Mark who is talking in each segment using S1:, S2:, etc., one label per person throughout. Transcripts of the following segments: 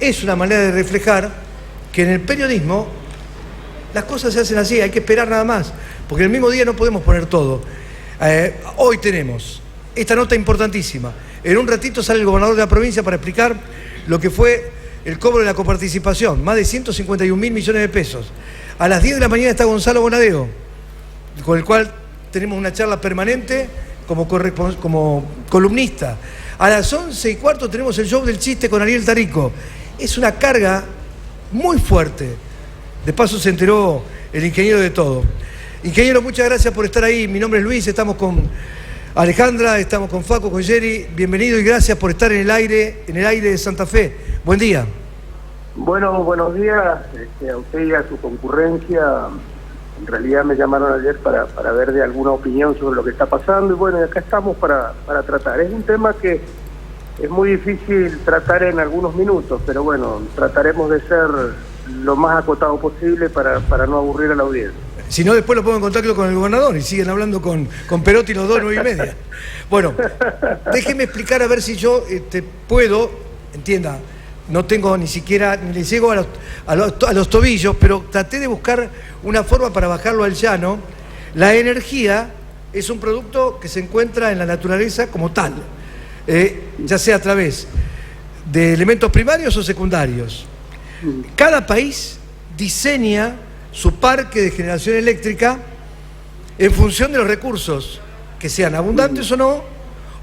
S1: es una manera de reflejar que en el periodismo las cosas se hacen así, hay que esperar nada más, porque el mismo día no podemos poner todo. Hoy tenemos esta nota importantísima. En un ratito sale el gobernador de la provincia para explicar lo que fue el cobro de la coparticipación, más de 151.000 millones de pesos. A las 10 de la mañana está Gonzalo Bonadeo, con el cual tenemos una charla permanente como columnista. A las 11:15 tenemos el show del chiste con Ariel Tarico. Es una carga muy fuerte. De paso se enteró el ingeniero de todo. Ingeniero, muchas gracias por estar ahí. Mi nombre es Luis, estamos con Alejandra, estamos con Facu, con Jerry. Bienvenido y gracias por estar en el aire de Santa Fe. Buen día.
S2: Bueno, buenos días a usted y a su concurrencia. En realidad me llamaron ayer para ver de alguna opinión sobre lo que está pasando y bueno, acá estamos para tratar. Es un tema que es muy difícil tratar en algunos minutos, pero bueno, trataremos de ser lo más acotado posible para no aburrir a la audiencia.
S1: Si no, después lo pongo en contacto con el gobernador y siguen hablando con Perotti los 2, 9:30. Bueno, déjeme explicar a ver si yo puedo, entienda, no tengo ni siquiera, ni le llego a los tobillos, pero traté de buscar una forma para bajarlo al llano. La energía es un producto que se encuentra en la naturaleza como tal, ya sea a través de elementos primarios o secundarios. Cada país diseña su parque de generación eléctrica en función de los recursos, que sean abundantes o no,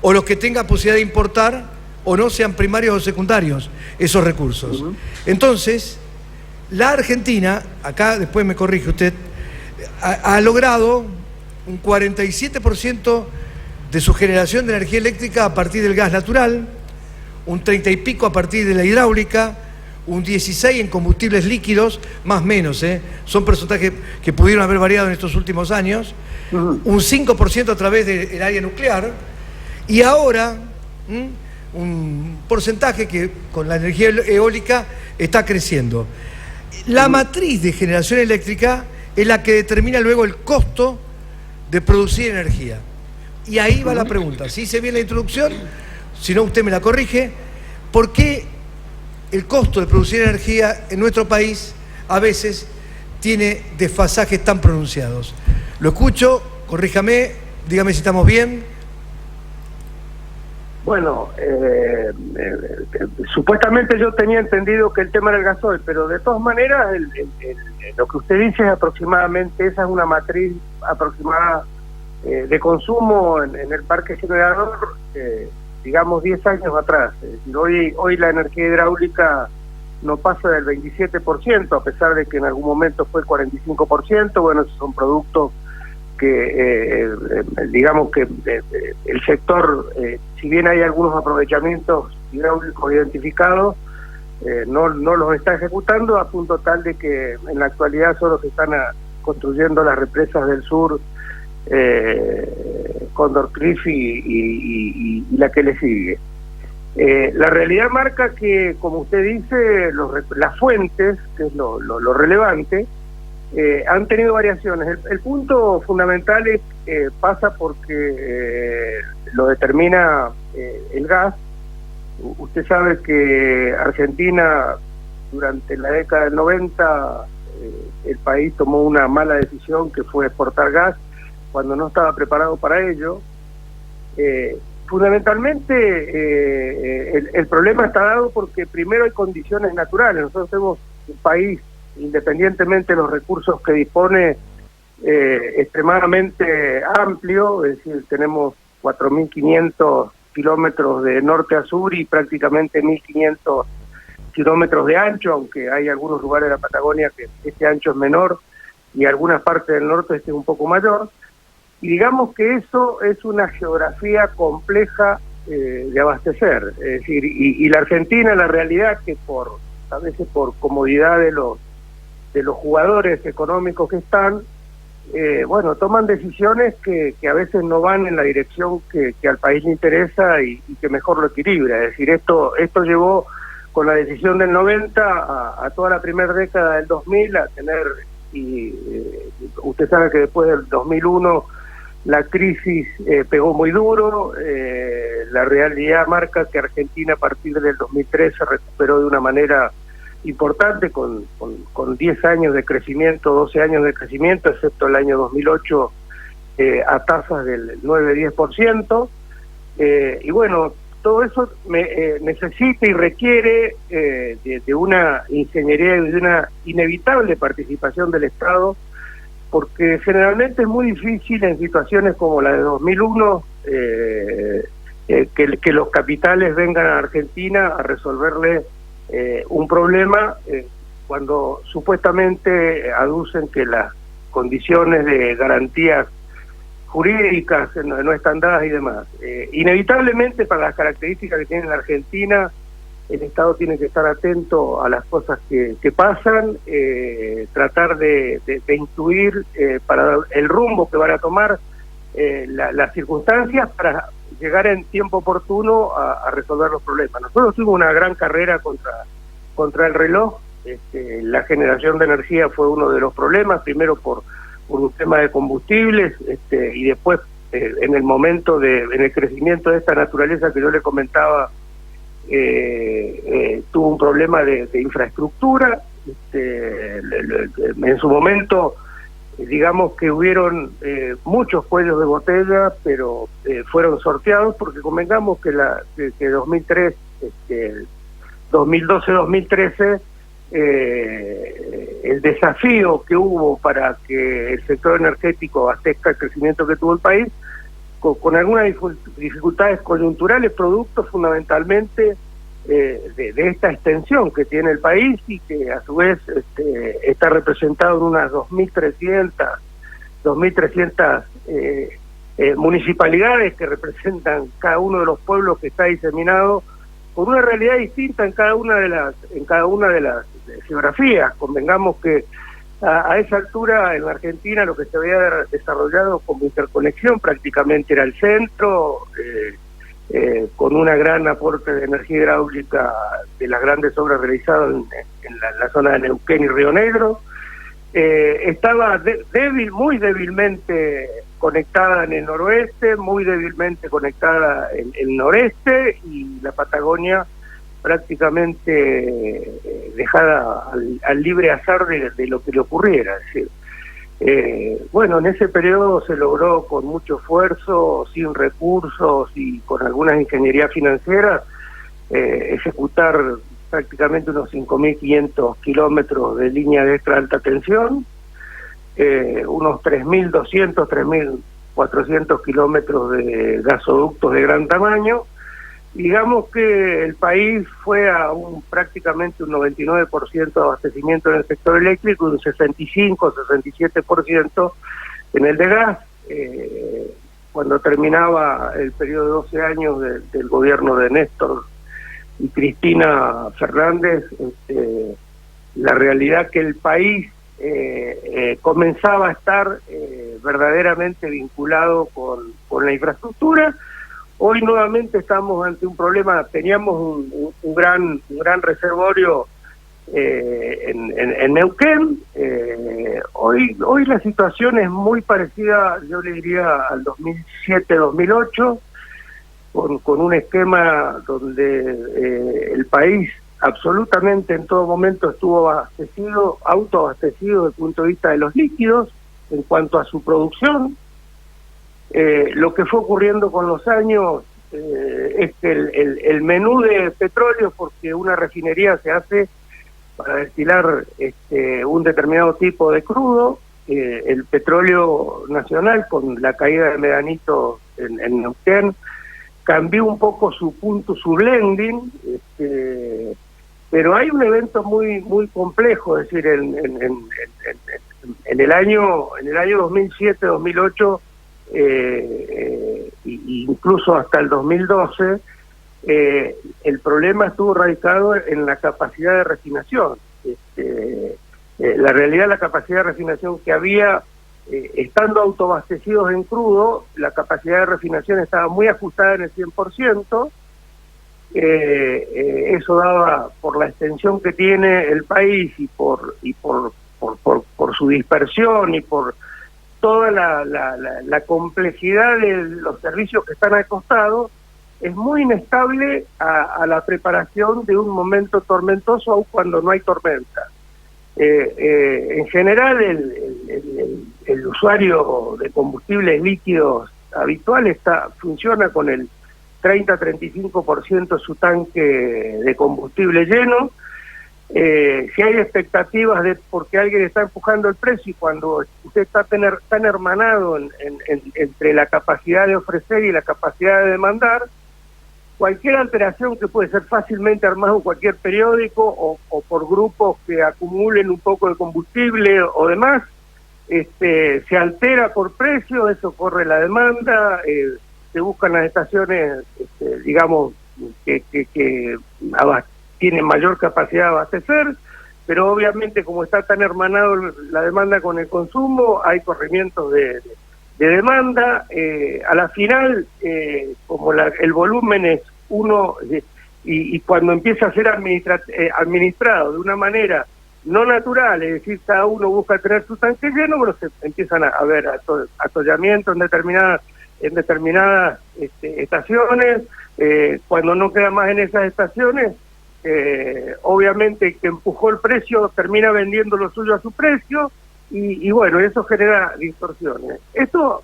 S1: o los que tengan posibilidad de importar o no, sean primarios o secundarios esos recursos. Entonces, la Argentina, acá después me corrige usted, ha logrado un 47% de su generación de energía eléctrica a partir del gas natural, un 30 y pico a partir de la hidráulica, un 16 en combustibles líquidos, más o menos, son porcentajes que pudieron haber variado en estos últimos años, un 5% a través del área nuclear, y ahora un porcentaje que con la energía eólica está creciendo. La matriz de generación eléctrica es la que determina luego el costo de producir energía. Y ahí va la pregunta, si hice bien la introducción, si no usted me la corrige, ¿por qué el costo de producir energía en nuestro país a veces tiene desfasajes tan pronunciados? Lo escucho, corríjame, dígame si estamos bien.
S2: Bueno, supuestamente yo tenía entendido que el tema era el gasoil, pero de todas maneras lo que usted dice es aproximadamente, esa es una matriz aproximada de consumo en el parque generador, digamos 10 años atrás. Es decir, hoy la energía hidráulica no pasa del 27%, a pesar de que en algún momento fue el 45%. Bueno, esos son productos que digamos que el sector, si bien hay algunos aprovechamientos hidráulicos identificados, no los está ejecutando a punto tal de que en la actualidad solo se están construyendo las represas del sur, Condor Cliff y la que le sigue. La realidad marca que, como usted dice, las fuentes, que es lo relevante, han tenido variaciones. El punto fundamental es pasa porque lo determina el gas. Usted sabe que Argentina, durante la década del 90, el país tomó una mala decisión que fue exportar gas cuando no estaba preparado para ello. Fundamentalmente el problema está dado porque primero hay condiciones naturales. Nosotros tenemos un país, independientemente de los recursos que dispone, extremadamente amplio, es decir, tenemos 4.500 kilómetros de norte a sur y prácticamente 1.500 kilómetros de ancho, aunque hay algunos lugares de la Patagonia que este ancho es menor y algunas partes del norte este es un poco mayor. Y digamos que eso es una geografía compleja de abastecer. Es decir, y la Argentina, la realidad que a veces por comodidad de los jugadores económicos que están, bueno, toman decisiones que a veces no van en la dirección que al país le interesa y que mejor lo equilibra. Es decir, esto llevó con la decisión del 90 a toda la primera década del 2000 a tener, y usted sabe que después del 2001 la crisis pegó muy duro, la realidad marca que Argentina a partir del 2003 se recuperó de una manera importante, con 10 años de crecimiento, 12 años de crecimiento, excepto el año 2008 a tasas del 9-10%, y bueno, todo eso necesita y requiere de una ingeniería y de una inevitable participación del Estado, porque generalmente es muy difícil en situaciones como la de 2001 que los capitales vengan a Argentina a resolverle un problema cuando supuestamente aducen que las condiciones de garantías jurídicas no están dadas y demás. Inevitablemente, para las características que tiene la Argentina, el Estado tiene que estar atento a las cosas que pasan, tratar de influir para el rumbo que van a tomar las circunstancias para llegar en tiempo oportuno a resolver los problemas. Nosotros tuvimos una gran carrera contra el reloj. La generación de energía fue uno de los problemas, primero por un tema de combustibles, y después en el momento en el crecimiento de esta naturaleza que yo le comentaba, tuvo un problema de infraestructura. En su momento, digamos que hubieron muchos cuellos de botella, pero fueron sorteados, porque convengamos que 2003, 2012-2013, el desafío que hubo para que el sector energético abastezca el crecimiento que tuvo el país, con algunas dificultades coyunturales, producto fundamentalmente de esta extensión que tiene el país, y que a su vez está representado en unas 2.300 municipalidades que representan cada uno de los pueblos que está diseminado, con una realidad distinta en cada una de las geografías. Convengamos que a esa altura en la Argentina lo que se había desarrollado como interconexión prácticamente era el centro, con una gran aporte de energía hidráulica de las grandes obras realizadas en la zona de Neuquén y Río Negro. Estaba muy débilmente conectada en el noroeste, muy débilmente conectada en el noreste, y la Patagonia prácticamente dejada al libre azar de lo que le ocurriera. Es decir, bueno, en ese periodo se logró con mucho esfuerzo, sin recursos y con algunas ingenierías financieras, ejecutar prácticamente unos 5.500 kilómetros de línea de extra alta tensión, unos 3.200, 3.400 kilómetros de gasoductos de gran tamaño. Digamos que el país fue a prácticamente un 99% de abastecimiento en el sector eléctrico, un 65, 67% en el de gas. Cuando terminaba el periodo de 12 años del gobierno de Néstor y Cristina Fernández, la realidad que el país comenzaba a estar verdaderamente vinculado con la infraestructura. Hoy nuevamente estamos ante un problema. Teníamos un gran reservorio en Neuquén. Hoy la situación es muy parecida, yo le diría, al 2007-2008, con un esquema donde el país absolutamente en todo momento estuvo autoabastecido desde el punto de vista de los líquidos en cuanto a su producción. Lo que fue ocurriendo con los años es que el menú de petróleo, porque una refinería se hace para destilar un determinado tipo de crudo, el petróleo nacional, con la caída de Medanito en Neuquén, cambió un poco su blending, pero hay un evento muy complejo. Es decir, en el año 2007-2008, incluso hasta el 2012, el problema estuvo radicado en la capacidad de refinación. La realidad, la capacidad de refinación que había, estando autoabastecidos en crudo, la capacidad de refinación estaba muy ajustada en el 100%. Eso daba, por la extensión que tiene el país y por su dispersión y por toda la complejidad de los servicios que están al costado, es muy inestable a la preparación de un momento tormentoso, aun cuando no hay tormenta. En general, el usuario de combustibles líquidos habitual funciona con el 30-35% de su tanque de combustible lleno. Si hay expectativas de porque alguien está empujando el precio, y cuando usted está tan hermanado entre la capacidad de ofrecer y la capacidad de demandar, cualquier alteración que puede ser fácilmente armada en cualquier periódico o por grupos que acumulen un poco de combustible o demás, se altera por precio, eso corre la demanda, se buscan las estaciones, digamos, que tienen mayor capacidad de abastecer, pero obviamente como está tan hermanado la demanda con el consumo, hay corrimientos de demanda. A la final, como el volumen es uno, y cuando empieza a ser administrado de una manera no natural, es decir, cada uno busca tener su tanque lleno, bueno, se empiezan a ver atollamientos en determinadas estaciones. Cuando no queda más en esas estaciones, obviamente el que empujó el precio termina vendiendo lo suyo a su precio, y bueno, eso genera distorsiones. Esto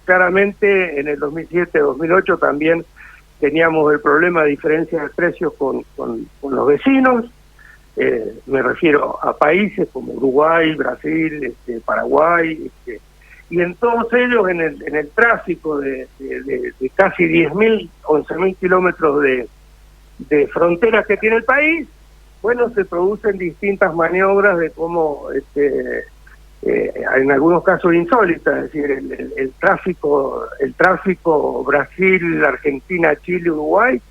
S2: claramente en el 2007-2008 también teníamos el problema de diferencia de precios con los vecinos. Me refiero a países como Uruguay, Brasil, Paraguay, y en todos ellos, en el tráfico de casi 10.000, 11.000 kilómetros de fronteras que tiene el país, bueno, se producen distintas maniobras de cómo, en algunos casos insólitas, es decir, el tráfico Brasil, Argentina, Chile, Uruguay,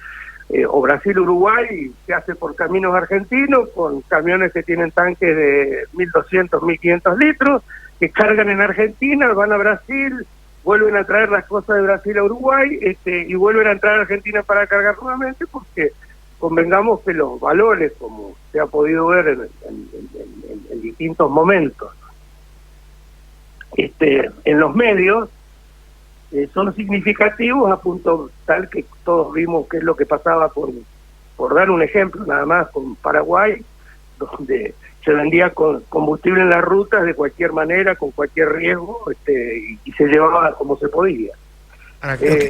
S2: o Brasil-Uruguay, se hace por caminos argentinos, con camiones que tienen tanques de 1.200, 1.500 litros, que cargan en Argentina, van a Brasil, vuelven a traer las cosas de Brasil a Uruguay, y vuelven a entrar a Argentina para cargar nuevamente, porque convengamos que los valores, como se ha podido ver en distintos momentos, en los medios, son significativos, a punto tal que todos vimos qué es lo que pasaba por dar un ejemplo nada más, con Paraguay, donde se vendía con combustible en las rutas de cualquier manera, con cualquier riesgo, y se llevaba como se podía.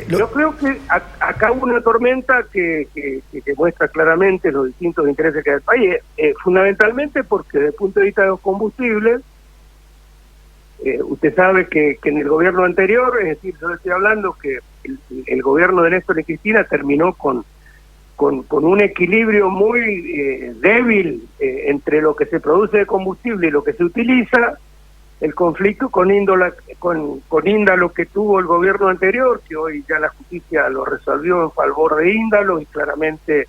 S2: Yo creo que acá hubo una tormenta que muestra claramente los distintos intereses que hay en el país, fundamentalmente porque desde el punto de vista de los combustibles, usted sabe que en el gobierno anterior, es decir, yo estoy hablando que el gobierno de Néstor y Cristina terminó con un equilibrio muy débil entre lo que se produce de combustible y lo que se utiliza. El conflicto con Índalo que tuvo el gobierno anterior, que hoy ya la justicia lo resolvió en favor de Índalo, y claramente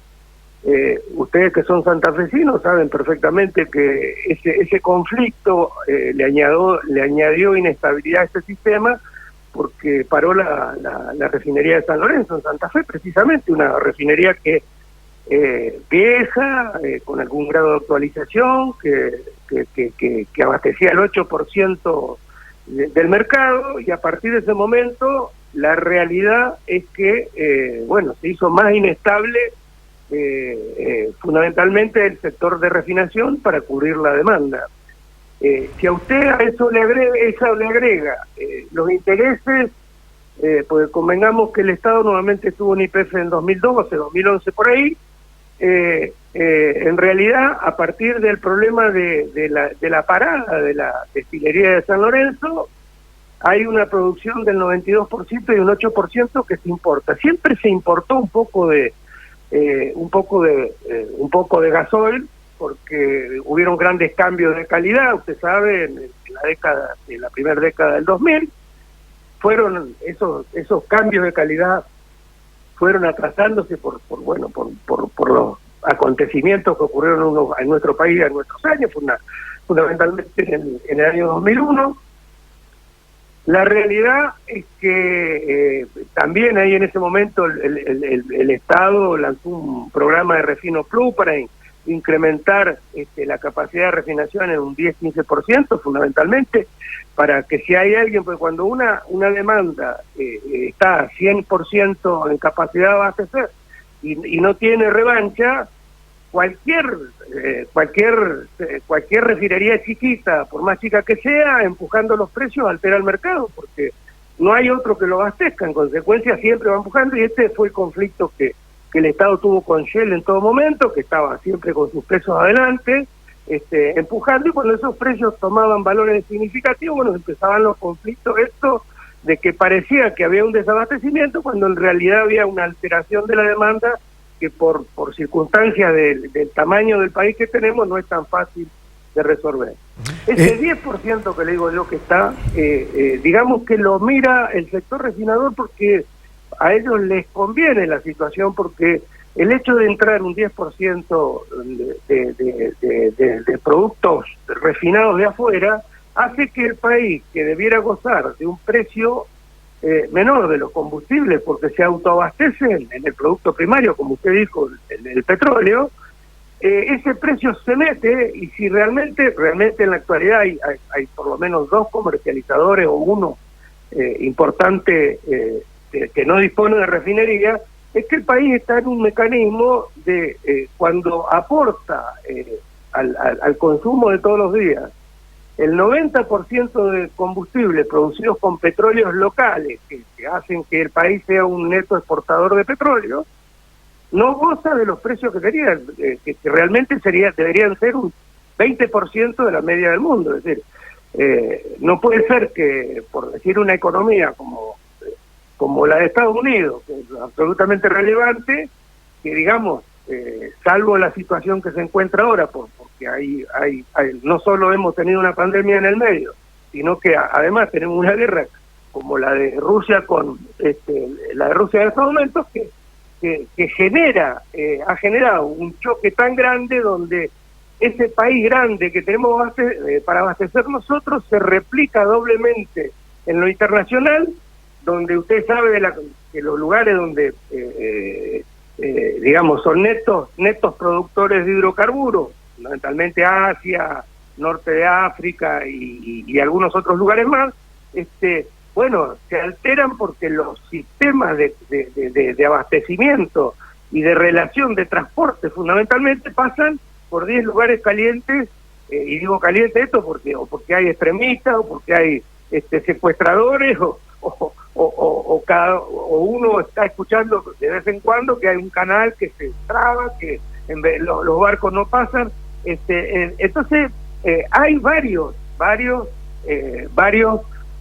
S2: ustedes que son santafesinos saben perfectamente que ese conflicto le añadió inestabilidad a este sistema, porque paró la refinería de San Lorenzo en Santa Fe, precisamente una refinería que vieja, con algún grado de actualización, que abastecía el 8% del mercado, y a partir de ese momento la realidad es que bueno, se hizo más inestable fundamentalmente el sector de refinación para cubrir la demanda. Si a usted a eso le agrega los intereses, pues convengamos que el Estado nuevamente tuvo un YPF en 2012, 2011 por ahí. En realidad, a partir del problema de la parada de la destilería de San Lorenzo, hay una producción del 92% y un 8% que se importa. Siempre se importó un poco de gasoil, porque hubieron grandes cambios de calidad. Usted sabe, en la primera década del 2000, fueron esos cambios de calidad fueron atrasándose por los acontecimientos que ocurrieron en nuestro país en nuestros años, fundamentalmente en el año 2001. La realidad es que también ahí en ese momento el Estado lanzó un programa de Refino Plus para incrementar la capacidad de refinación en un 10-15%, fundamentalmente, para que si hay alguien, pues cuando una demanda está 100% en capacidad de abastecer y no tiene revancha, cualquier refinería chiquita, por más chica que sea, empujando los precios altera el mercado, porque no hay otro que lo abastezca. En consecuencia siempre va empujando, y este fue el conflicto que el Estado tuvo con Shell en todo momento, que estaba siempre con sus precios adelante, empujando, y cuando esos precios tomaban valores significativos, bueno, empezaban los conflictos estos de que parecía que había un desabastecimiento, cuando en realidad había una alteración de la demanda que por circunstancias del tamaño del país que tenemos no es tan fácil de resolver. Ese 10% que le digo yo que está, digamos que lo mira el sector refinador porque a ellos les conviene la situación, porque el hecho de entrar un 10% de productos refinados de afuera hace que el país, que debiera gozar de un precio menor de los combustibles porque se autoabastecen en el producto primario, como usted dijo, el petróleo, ese precio se mete, y si realmente en la actualidad hay por lo menos 2 comercializadores o uno importante que no dispone de refinería, es que el país está en un mecanismo de cuando aporta al consumo de todos los días el 90% de combustible producidos con petróleos locales que hacen que el país sea un neto exportador de petróleo, no goza de los precios que serían, que realmente deberían ser un 20% de la media del mundo. Es decir, no puede ser que, por decir una economía como la de Estados Unidos, que es absolutamente relevante, que digamos, salvo la situación que se encuentra ahora, porque no solo hemos tenido una pandemia en el medio, sino que además tenemos una guerra como la de Rusia con la de Rusia en estos momentos, que ha generado un choque tan grande donde ese país grande que tenemos para abastecer nosotros se replica doblemente en lo internacional, donde usted sabe que los lugares donde digamos son netos productores de hidrocarburos, fundamentalmente Asia, norte de África y algunos otros lugares más, bueno, se alteran porque los sistemas de abastecimiento y de relación de transporte fundamentalmente pasan por 10 lugares calientes, y digo caliente esto porque hay extremistas, o porque hay secuestradores, o uno está escuchando de vez en cuando que hay un canal que se traba, que los barcos no pasan. Entonces hay varios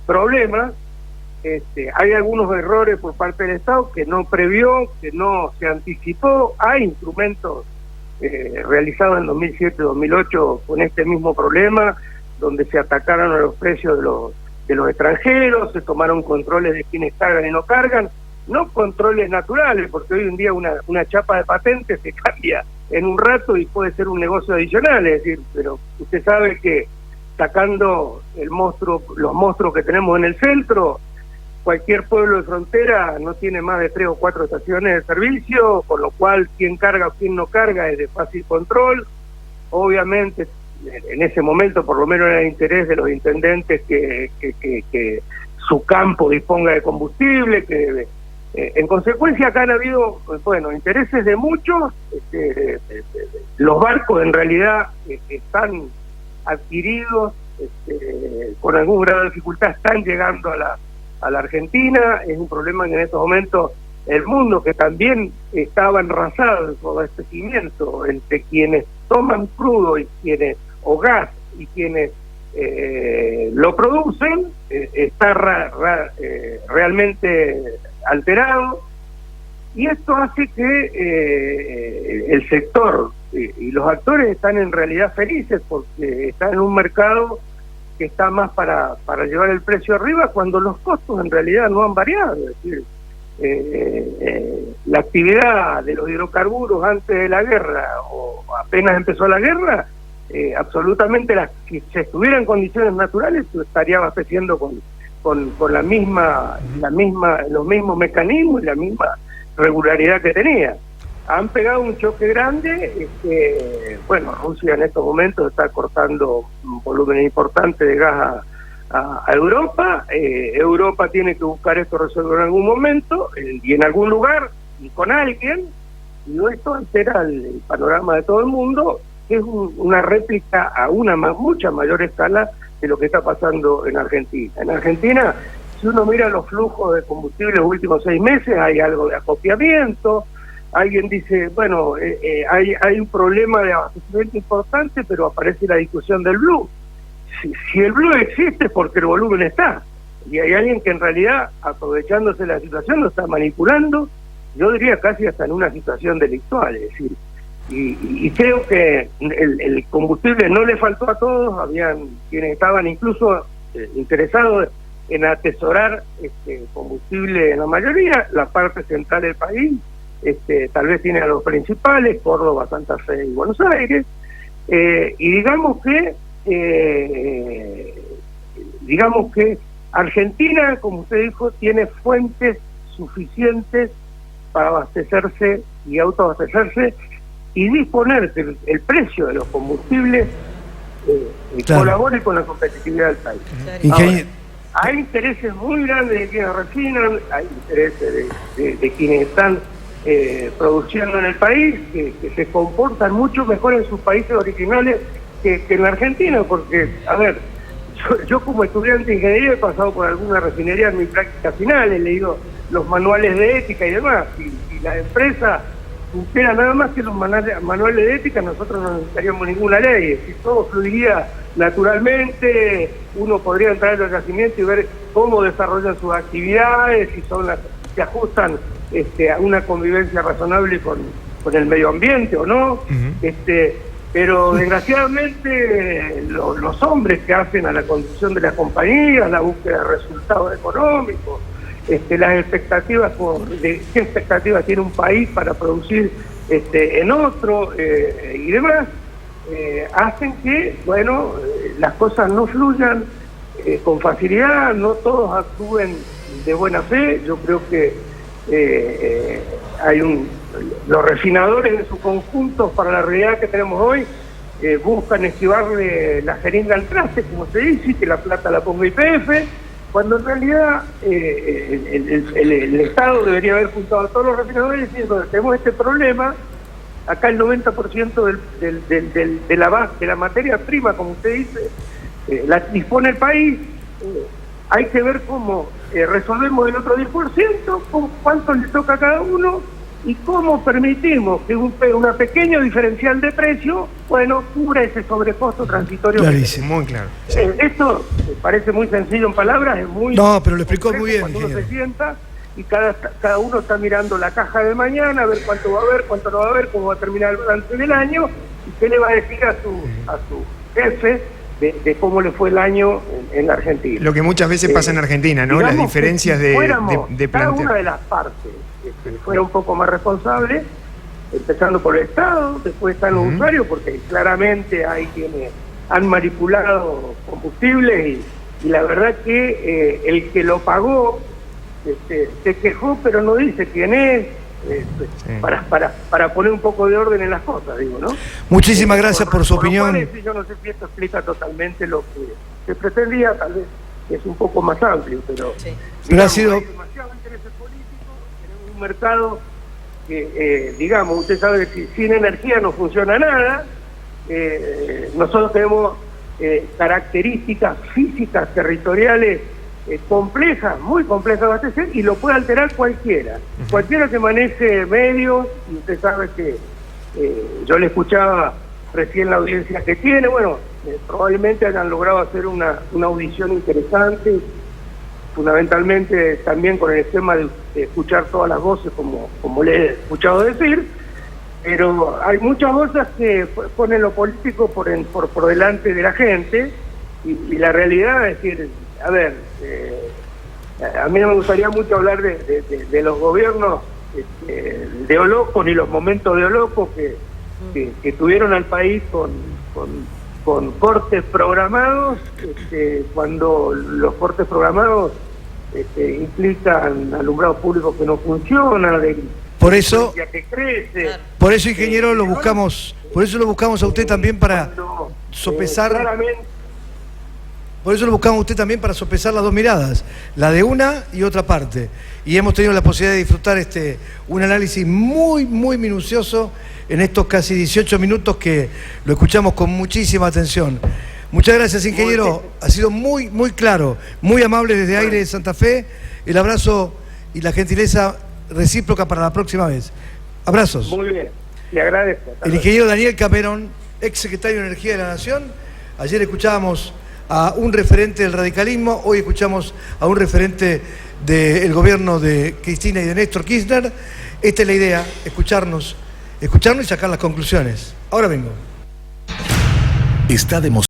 S2: problemas. Hay algunos errores por parte del Estado que no previó, que no se anticipó. Hay instrumentos realizados en 2007-2008 con este mismo problema, donde se atacaron a los precios de los extranjeros, se tomaron controles de quienes cargan y no cargan, no controles naturales, porque hoy en día una chapa de patente se cambia en un rato y puede ser un negocio adicional. Es decir, pero usted sabe que sacando los monstruos que tenemos en el centro, cualquier pueblo de frontera no tiene más de 3 o 4 estaciones de servicio, con lo cual quién carga o quién no carga es de fácil control. Obviamente en ese momento por lo menos era el interés de los intendentes que su campo disponga de combustible, que en consecuencia acá han habido intereses de muchos. Los barcos en realidad están adquiridos, con algún grado de dificultad están llegando a la Argentina. Es un problema que en estos momentos el mundo, que también estaba enrasado en su abastecimiento entre quienes toman crudo o gas y quienes lo producen, está realmente alterado, y esto hace que el sector y los actores están en realidad felices porque están en un mercado que está más para llevar el precio arriba, cuando los costos en realidad no han variado. Es decir, la actividad de los hidrocarburos antes de la guerra o apenas empezó la guerra, absolutamente si se estuviera en condiciones naturales estaría abasteciendo con los mismos mecanismos y la misma regularidad que tenía. han pegado un choque grande. Bueno, Rusia en estos momentos está cortando un volumen importante de gas a Europa. Europa tiene que buscar esto resolver en algún momento, y en algún lugar, y con alguien, y esto altera el panorama de todo el mundo. Es una réplica a una mucha mayor escala de lo que está pasando en Argentina. En Argentina, si uno mira los flujos de combustible los últimos 6 meses, hay algo de acopiamiento. Alguien dice, bueno, hay un problema de abastecimiento importante, pero aparece la discusión del blue. Si el blue existe es porque el volumen está. Y hay alguien que en realidad, aprovechándose de la situación, lo está manipulando, yo diría casi hasta en una situación delictual. Es decir, y creo que el combustible no le faltó a todos. Habían quienes estaban incluso interesados en atesorar combustible en la mayoría. La parte central del país tal vez tiene a los principales, Córdoba, Santa Fe y Buenos Aires, y digamos que Argentina, como usted dijo, tiene fuentes suficientes para abastecerse y autoabastecerse y disponer que el precio de los combustibles
S1: claro,
S2: colabore con la competitividad del país. Ahora, hay intereses muy grandes de quienes refinan, hay intereses de quienes están produciendo en el país, que se comportan mucho mejor en sus países originales que en la Argentina, porque, a ver, yo como estudiante de ingeniería he pasado por alguna refinería en mi práctica final, he leído los manuales de ética y demás, y la empresa cumpliera nada más que los manuales de ética, nosotros no necesitaríamos ninguna ley. Si todo fluiría naturalmente, uno podría entrar en los yacimientos y ver cómo desarrollan sus actividades, si se ajustan a una convivencia razonable con el medio ambiente o no. Pero desgraciadamente los hombres que hacen a la conducción de las compañías, la búsqueda de resultados económicos, las expectativas de qué expectativas tiene un país para producir en otro y demás, hacen que, bueno, las cosas no fluyan con facilidad, no todos actúen de buena fe. Yo creo que los refinadores en su conjunto, para la realidad que tenemos hoy, buscan esquivarle la jeringa al traste, como se dice, que la plata la ponga YPF, cuando en realidad el Estado debería haber juntado a todos los refinadores diciendo: tenemos este problema, acá el 90% de la materia prima, como usted dice, la dispone el país, hay que ver cómo resolvemos el otro 10%, con cuánto le toca a cada uno, y cómo permitimos que una pequeño diferencial de precio, bueno, cubra ese sobrecosto transitorio.
S1: Clarísimo, muy claro.
S2: Esto parece muy sencillo en palabras, es muy...
S1: No, pero lo explicó muy bien,
S2: cuando uno se sienta y cada uno está mirando la caja de mañana, a ver cuánto va a haber, cuánto no va a haber, cómo va a terminar el balance del año, y qué le va a decir a su jefe de cómo le fue el año en la Argentina.
S3: Lo que muchas veces pasa en Argentina, ¿no? Las diferencias
S2: si
S3: de
S2: cada
S3: planteo.
S2: una de las partes fuera un poco más responsable, empezando por el Estado, después están los usuarios, porque claramente hay quienes han manipulado combustibles y la verdad que el que lo pagó se quejó, pero no dice quién es, para poner un poco de orden en las cosas, digo, ¿no?
S1: Muchísimas gracias por su opinión.
S2: Yo no sé si esto explica totalmente lo que se pretendía, tal vez es un poco más amplio, pero
S1: Pero ha sido...
S2: hay demasiados intereses políticos, tenemos un mercado que, digamos, usted sabe que sin energía no funciona nada. Nosotros tenemos características físicas, territoriales, complejas, muy complejas de abastecer, y lo puede alterar cualquiera. Cualquiera que maneje medios, y usted sabe que yo le escuchaba recién la audiencia que tiene, bueno, probablemente hayan logrado hacer una audición interesante, fundamentalmente también con el esquema de escuchar todas las voces, como le he escuchado decir, pero hay muchas voces que ponen lo político por delante de la gente, y la realidad es decir, a ver, a mí no me gustaría mucho hablar de los gobiernos de Olocos ni los momentos de Olocos que tuvieron al país con cortes programados, cuando los cortes programados implican alumbrados públicos que no funcionan,
S1: Por eso,
S2: que crece.
S1: por eso, ingeniero, lo buscamos a usted también para
S2: Cuando,
S1: sopesar.
S2: claramente,
S1: Por eso lo buscamos a usted también para sopesar las dos miradas, la de una y otra parte. Y hemos tenido la posibilidad de disfrutar un análisis muy, muy minucioso en estos casi 18 minutos que lo escuchamos con muchísima atención. Muchas gracias, ingeniero. Ha sido muy, muy claro, muy amable desde Aire de Santa Fe. El abrazo y la gentileza recíproca para la próxima vez. Abrazos.
S2: muy bien, le agradezco.
S1: El ingeniero Daniel Cameron, ex secretario de Energía de la Nación. Ayer escuchábamos a un referente del radicalismo, hoy escuchamos a un referente del gobierno de Cristina y de Néstor Kirchner. Esta es la idea, escucharnos y sacar las conclusiones. Ahora vengo.
S4: Está demostrado.